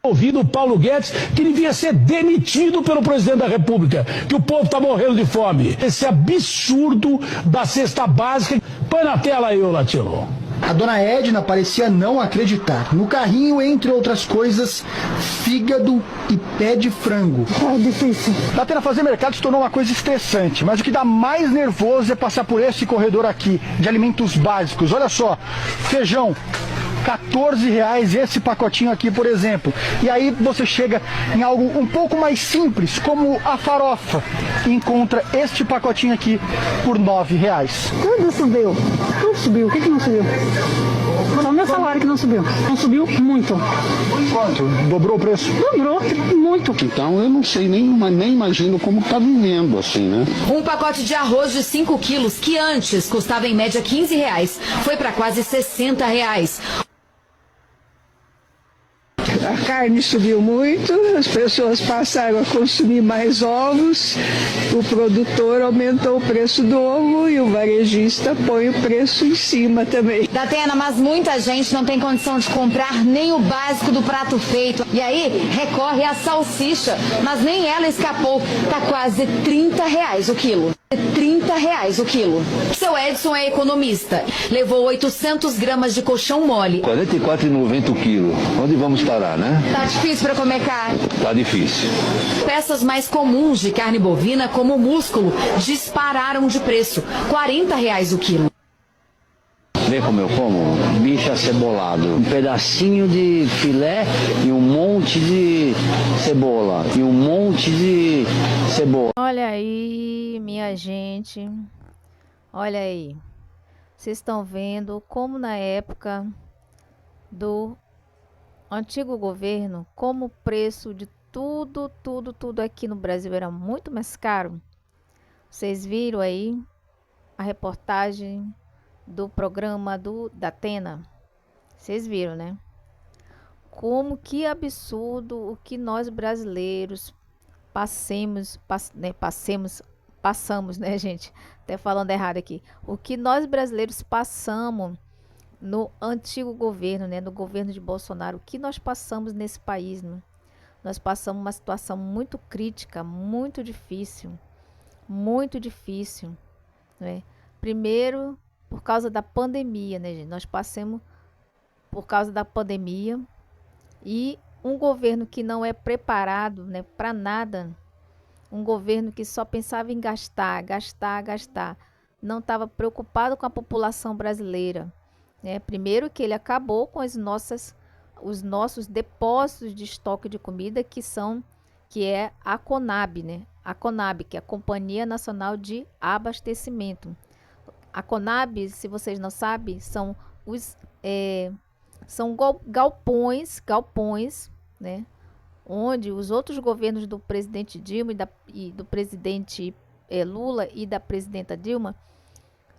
Ouvido o Paulo Guedes, que devia ser demitido pelo presidente da República, que o povo está morrendo de fome. Esse absurdo da cesta básica. Põe na tela aí, ô Latino. A dona Edna parecia não acreditar. No carrinho, entre outras coisas, fígado e pé de frango. É difícil. Datena, fazer mercado se tornou uma coisa estressante, mas o que dá mais nervoso é passar por esse corredor aqui, de alimentos básicos. Olha só, feijão, R$14 esse pacotinho aqui, por exemplo. E aí você chega em algo um pouco mais simples, como a farofa, e encontra este pacotinho aqui por R$9. Tudo subiu. Tudo subiu. O que não subiu? Só o meu salário que não subiu. Não subiu muito. Quanto? Dobrou o preço? Dobrou muito. Então eu não sei, nem imagino como tá vivendo assim, né? Um pacote de arroz de 5 quilos, que antes custava em média R$15, foi para quase R$60. A carne subiu muito, as pessoas passaram a consumir mais ovos, o produtor aumentou o preço do ovo e o varejista põe o preço em cima também. Datena, mas muita gente não tem condição de comprar nem o básico do prato feito. E aí recorre à salsicha, mas nem ela escapou. Tá quase R$30 o quilo. R$30 o quilo. Seu Edson é economista. Levou 800 gramas de colchão mole. R$ 44,90 o quilo. Onde vamos parar, né? Tá difícil para comer carne. Tá difícil. Peças mais comuns de carne bovina, como o músculo, dispararam de preço. R$40 o quilo. Vê como eu como? Bicho acebolado. Um pedacinho de filé e um monte de cebola. E um monte de cebola. Olha aí, minha gente. Olha aí. Vocês estão vendo como na época do antigo governo, como o preço de tudo aqui no Brasil era muito mais caro. Vocês viram aí a reportagem do programa do Datena? Vocês viram, né? Como que absurdo o que nós brasileiros passamos, né, gente? Até falando errado aqui. O que nós brasileiros passamos no antigo governo, né? No governo de Bolsonaro. O que nós passamos nesse país, né? Nós passamos uma situação muito crítica, muito difícil, né? Primeiro, por causa da pandemia, né, gente? Nós passamos por causa da pandemia e um governo que não é preparado, né, para nada. Um governo que só pensava em gastar. Não estava preocupado com a população brasileira, né? Primeiro que ele acabou com os nossos depósitos de estoque de comida, que é a Conab, né? A Conab, que é a Companhia Nacional de Abastecimento. A Conab, se vocês não sabem, são galpões, né? Onde os outros governos do presidente Dilma e do presidente Lula e da presidenta Dilma,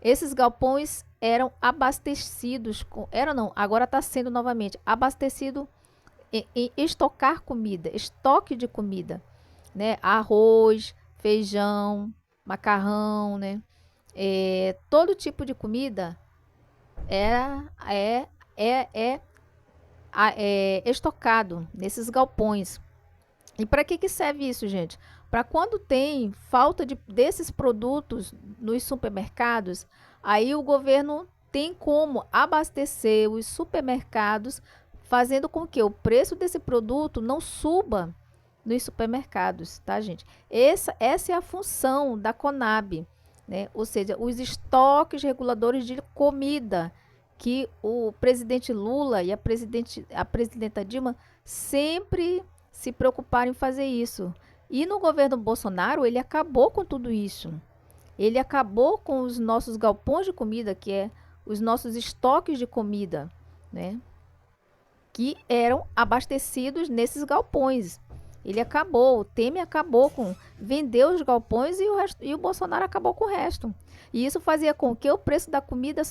esses galpões eram abastecidos, agora está sendo novamente abastecido em estocar comida, estoque de comida, né? Arroz, feijão, macarrão, né? Todo tipo de comida é estocado nesses galpões. E para que serve isso, gente? Para quando tem falta desses produtos nos supermercados, aí o governo tem como abastecer os supermercados, fazendo com que o preço desse produto não suba nos supermercados, tá, gente? Essa é a função da Conab, né? Ou seja, os estoques reguladores de comida, que o presidente Lula e a presidenta Dilma sempre se preocuparam em fazer isso. E no governo Bolsonaro, ele acabou com tudo isso. Ele acabou com os nossos galpões de comida, que é os nossos estoques de comida, né? Que eram abastecidos nesses galpões. Ele acabou, o Temer acabou com, vendeu os galpões e o Bolsonaro acabou com o resto. E isso fazia com que o preço da comida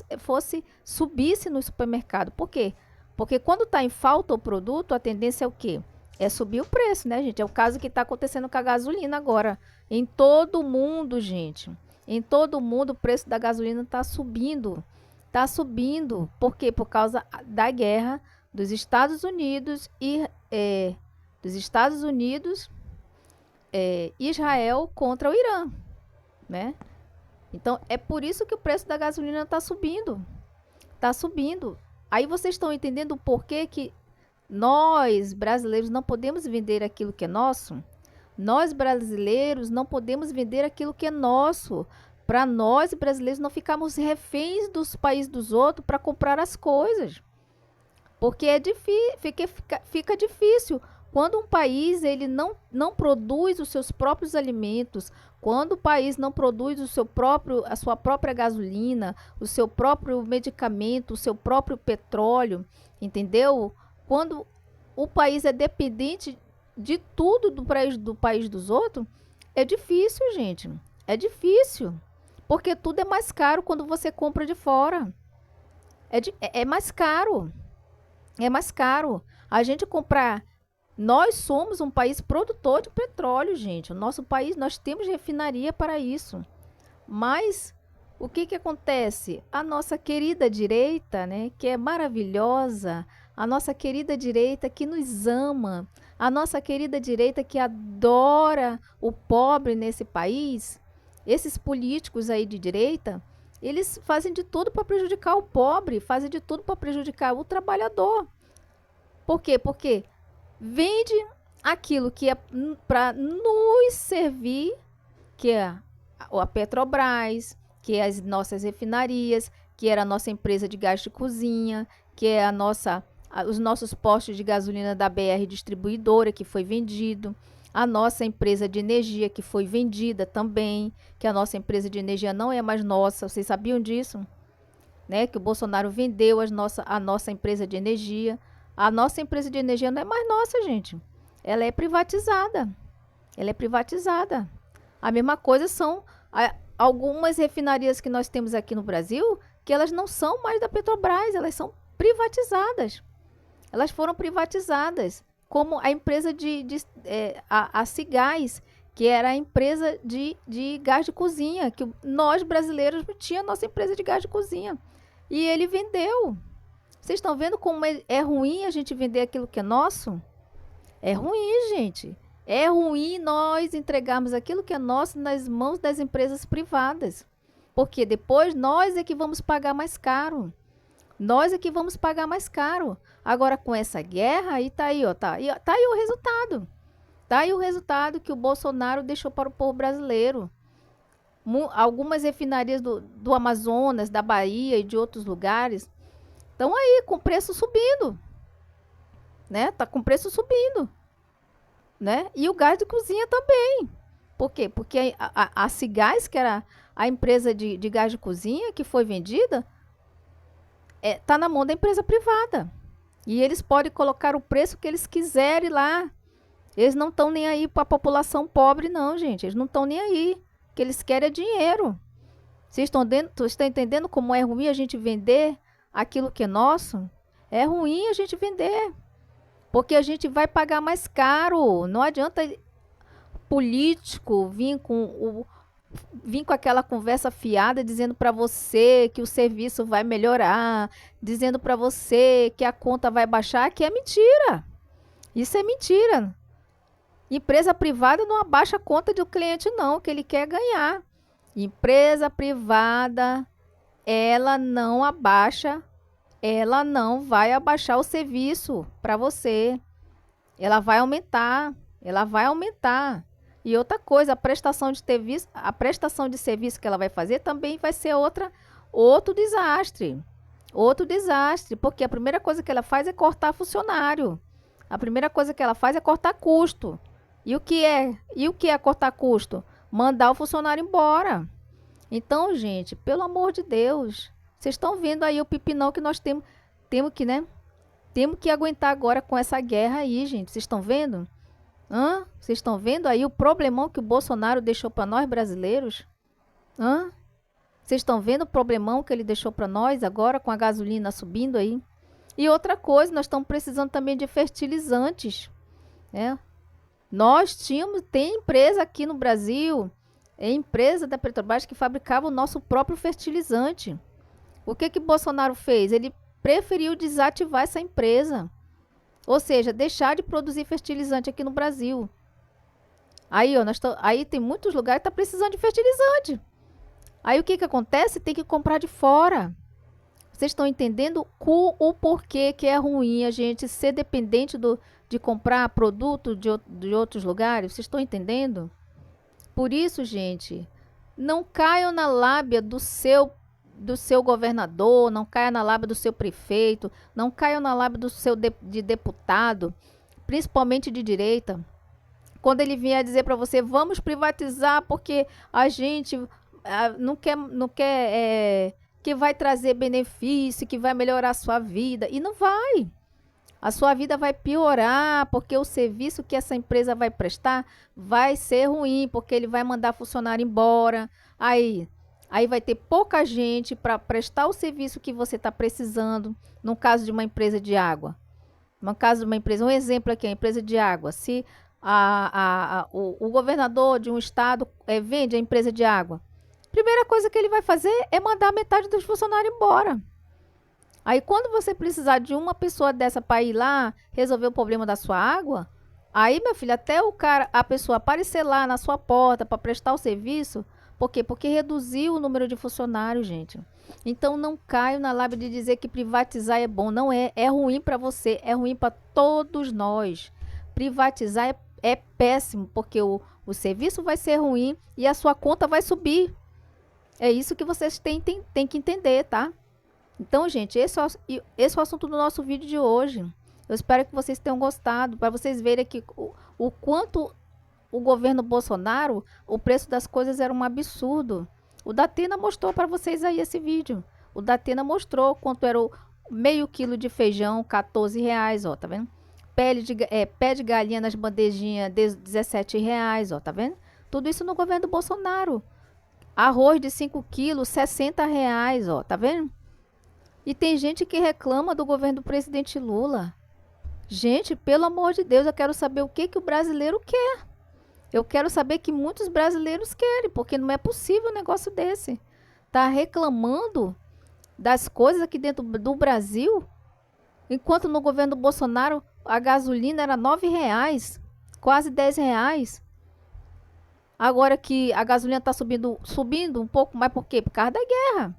subisse no supermercado. Por quê? Porque quando está em falta o produto, a tendência é o quê? É subir o preço, né, gente? É o caso que está acontecendo com a gasolina agora. Em todo o mundo, gente. Em todo o mundo, o preço da gasolina está subindo. Está subindo. Por quê? Por causa da guerra dos Estados Unidos e dos Estados Unidos, Israel contra o Irã, né? Então, é por isso que o preço da gasolina está subindo. Está subindo. Aí vocês estão entendendo o porquê que nós, brasileiros, não podemos vender aquilo que é nosso? Nós, brasileiros, não podemos vender aquilo que é nosso. Para nós, brasileiros, não ficarmos reféns dos países dos outros para comprar as coisas. Porque fica difícil. Quando um país ele não produz os seus próprios alimentos, quando o país não produz a sua própria gasolina, o seu próprio medicamento, o seu próprio petróleo, entendeu? Quando o país é dependente de tudo do país dos outros, é difícil, gente. É difícil. Porque tudo é mais caro quando você compra de fora. É mais caro. É mais caro. A gente comprar... Nós somos um país produtor de petróleo, gente. O nosso país, nós temos refinaria para isso. Mas o que acontece? A nossa querida direita, né, que é maravilhosa, a nossa querida direita que nos ama, a nossa querida direita que adora o pobre nesse país, esses políticos aí de direita, eles fazem de tudo para prejudicar o pobre, fazem de tudo para prejudicar o trabalhador. Por quê? Porque vende aquilo que é para nos servir, que é a Petrobras, que é as nossas refinarias, que era a nossa empresa de gás de cozinha, que é os nossos postos de gasolina da BR Distribuidora, que foi vendido, a nossa empresa de energia, que foi vendida também, que a nossa empresa de energia não é mais nossa. Vocês sabiam disso? Né? Que o Bolsonaro vendeu a nossa empresa de energia. A nossa empresa de energia não é mais nossa, gente. Ela é privatizada. Ela é privatizada. A mesma coisa são algumas refinarias que nós temos aqui no Brasil, que elas não são mais da Petrobras, elas são privatizadas. Elas foram privatizadas, como a empresa a Cigás, que era a empresa de gás de cozinha, que nós brasileiros tínhamos a nossa empresa de gás de cozinha. E ele vendeu. Vocês estão vendo como é ruim a gente vender aquilo que é nosso? É ruim, gente. É ruim nós entregarmos aquilo que é nosso nas mãos das empresas privadas. Porque depois nós é que vamos pagar mais caro. Nós é que vamos pagar mais caro. Agora, com essa guerra, aí tá aí, ó, tá aí o resultado. Tá aí o resultado que o Bolsonaro deixou para o povo brasileiro. Algumas refinarias do Amazonas, da Bahia e de outros lugares estão aí com preço subindo, né? Tá com preço subindo, né? E o gás de cozinha também. Por quê? Porque a Cigás, que era a empresa de gás de cozinha que foi vendida, tá na mão da empresa privada. E eles podem colocar o preço que eles quiserem lá. Eles não estão nem aí para a população pobre, não, gente. Eles não estão nem aí. O que eles querem é dinheiro. Vocês estão entendendo como é ruim a gente vender aquilo que é nosso? É ruim a gente vender, porque a gente vai pagar mais caro. Não adianta político vir com aquela conversa fiada dizendo para você que o serviço vai melhorar, dizendo para você que a conta vai baixar, que é mentira. Isso é mentira. Empresa privada não abaixa a conta do cliente, não, que ele quer ganhar. Empresa privada, ela não vai abaixar o serviço para você. Ela vai aumentar. E outra coisa, a prestação de serviço que ela vai fazer também vai ser outro desastre. Outro desastre, porque a primeira coisa que ela faz é cortar funcionário. A primeira coisa que ela faz é cortar custo. E o que é cortar custo? Mandar o funcionário embora. Então, gente, pelo amor de Deus, vocês estão vendo aí o pipinão que nós temos que, né? Temos que aguentar agora com essa guerra aí, gente. Vocês estão vendo? Vocês estão vendo aí o problemão que o Bolsonaro deixou para nós brasileiros? Vocês estão vendo o problemão que ele deixou para nós agora com a gasolina subindo aí? E outra coisa, nós estamos precisando também de fertilizantes, né? Tem empresa aqui no Brasil, empresa da Petrobras que fabricava o nosso próprio fertilizante. O que Bolsonaro fez? Ele preferiu desativar essa empresa. Ou seja, deixar de produzir fertilizante aqui no Brasil. Aí, ó, aí tem muitos lugares que tá precisando de fertilizante. Aí o que acontece? Tem que comprar de fora. Vocês estão entendendo o porquê que é ruim a gente ser dependente de comprar produto de outros lugares? Vocês estão entendendo? Por isso, gente, não caiam na lábia do seu governador, não caia na lábia do seu prefeito, não caiam na lábia do seu de deputado, principalmente de direita, quando ele vier dizer para você, vamos privatizar porque a gente não quer que vai trazer benefício, que vai melhorar a sua vida, e não vai. A sua vida vai piorar, porque o serviço que essa empresa vai prestar vai ser ruim, porque ele vai mandar funcionário embora, aí vai ter pouca gente para prestar o serviço que você está precisando, no caso de uma empresa de água. No caso de uma empresa, um exemplo aqui, a empresa de água. Se o governador de um estado vende a empresa de água, a primeira coisa que ele vai fazer é mandar metade dos funcionários embora. Aí quando você precisar de uma pessoa dessa para ir lá resolver o problema da sua água, aí, meu filho, até a pessoa aparecer lá na sua porta para prestar o serviço. Por quê? Porque reduziu o número de funcionários, gente. Então não caio na lábia de dizer que privatizar é bom. Não é. É ruim para você, é ruim para todos nós. Privatizar é péssimo, porque o serviço vai ser ruim e a sua conta vai subir. É isso que vocês têm que entender, tá? Então, gente, esse é o assunto do nosso vídeo de hoje. Eu espero que vocês tenham gostado, para vocês verem aqui o quanto o governo Bolsonaro, o preço das coisas era um absurdo. O Datena mostrou para vocês aí esse vídeo. O Datena mostrou quanto era o meio quilo de feijão, R$14, ó, tá vendo? Pé de galinha nas bandejinhas, R$17, ó, tá vendo? Tudo isso no governo Bolsonaro. Arroz de 5 quilos, R$60, ó, tá vendo? E tem gente que reclama do governo do presidente Lula. Gente, pelo amor de Deus, eu quero saber o que o brasileiro quer. Eu quero saber que muitos brasileiros querem, porque não é possível um negócio desse. Tá reclamando das coisas aqui dentro do Brasil, enquanto no governo do Bolsonaro a gasolina era R$9, quase R$10. Agora que a gasolina está subindo um pouco mais, por quê? Por causa da guerra.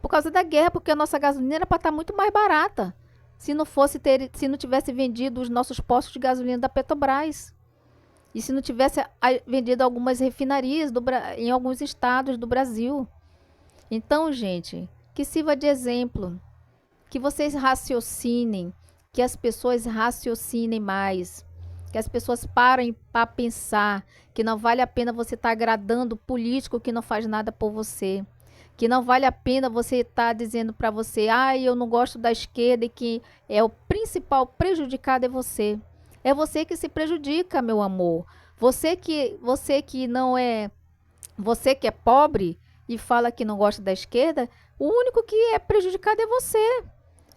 Por causa da guerra, porque a nossa gasolina era para estar muito mais barata. Se não tivesse vendido os nossos postos de gasolina da Petrobras. E se não tivesse vendido algumas refinarias em alguns estados do Brasil. Então, gente, que sirva de exemplo. Que vocês raciocinem. Que as pessoas raciocinem mais. Que as pessoas parem para pensar. Que não vale a pena você estar agradando político que não faz nada por você. Que não vale a pena você estar dizendo para você, eu não gosto da esquerda e que o principal prejudicado é você. É você que se prejudica, meu amor. Você que não é, você que é pobre e fala que não gosta da esquerda, o único que é prejudicado é você.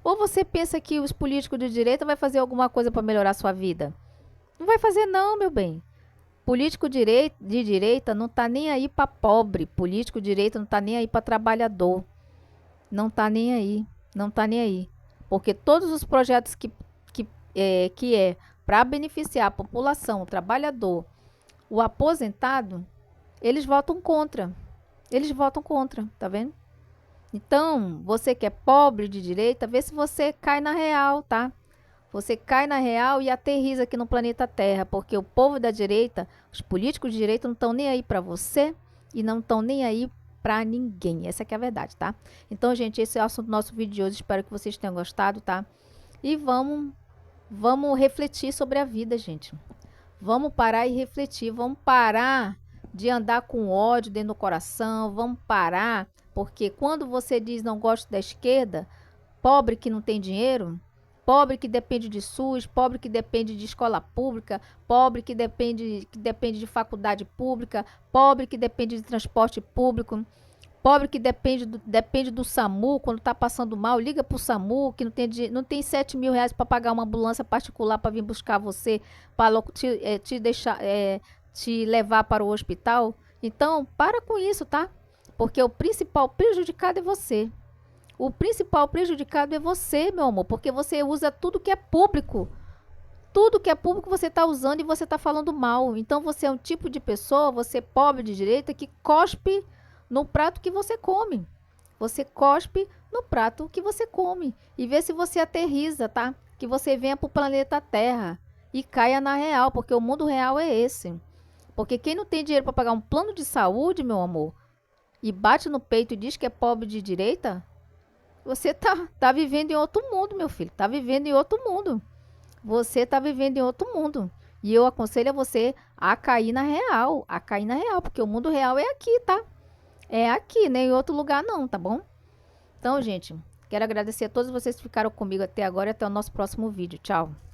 Ou você pensa que os políticos de direita vai fazer alguma coisa para melhorar a sua vida? Não vai fazer não, meu bem. Político de direita não tá nem aí para pobre. Político de direita não tá nem aí para trabalhador. Não tá nem aí. Não tá nem aí. Porque todos os projetos que para beneficiar a população, o trabalhador, o aposentado, eles votam contra. Eles votam contra, tá vendo? Então, você que é pobre de direita, vê se você cai na real, tá? Você cai na real e aterriza aqui no planeta Terra, porque o povo da direita, os políticos de direita não estão nem aí para você e não estão nem aí para ninguém. Essa que é a verdade, tá? Então, gente, esse é o assunto do nosso vídeo de hoje. Espero que vocês tenham gostado, tá? E vamos refletir sobre a vida, gente. Vamos parar e refletir. Vamos parar de andar com ódio dentro do coração. Vamos parar, porque quando você diz não gosto da esquerda, pobre que não tem dinheiro, pobre que depende de SUS, pobre que depende de escola pública, pobre que depende de faculdade pública, pobre que depende de transporte público, pobre que depende do SAMU, quando está passando mal, liga para o SAMU, que não tem 7 mil reais para pagar uma ambulância particular para vir buscar você, para te levar para o hospital. Então, para com isso, tá? Porque o principal prejudicado é você. O principal prejudicado é você, meu amor, porque você usa tudo que é público. Tudo que é público você está usando e você está falando mal. Então você é um tipo de pessoa, você pobre de direita, que cospe no prato que você come. Você cospe no prato que você come. E vê se você aterriza, tá? Que você venha para o planeta Terra e caia na real, porque o mundo real é esse. Porque quem não tem dinheiro para pagar um plano de saúde, meu amor, e bate no peito e diz que é pobre de direita, você tá vivendo em outro mundo, meu filho. Tá vivendo em outro mundo. Você tá vivendo em outro mundo. E eu aconselho a você a cair na real. A cair na real, porque o mundo real é aqui, tá? É aqui, nem em outro lugar não, tá bom? Então, gente, quero agradecer a todos vocês que ficaram comigo até agora e até o nosso próximo vídeo. Tchau!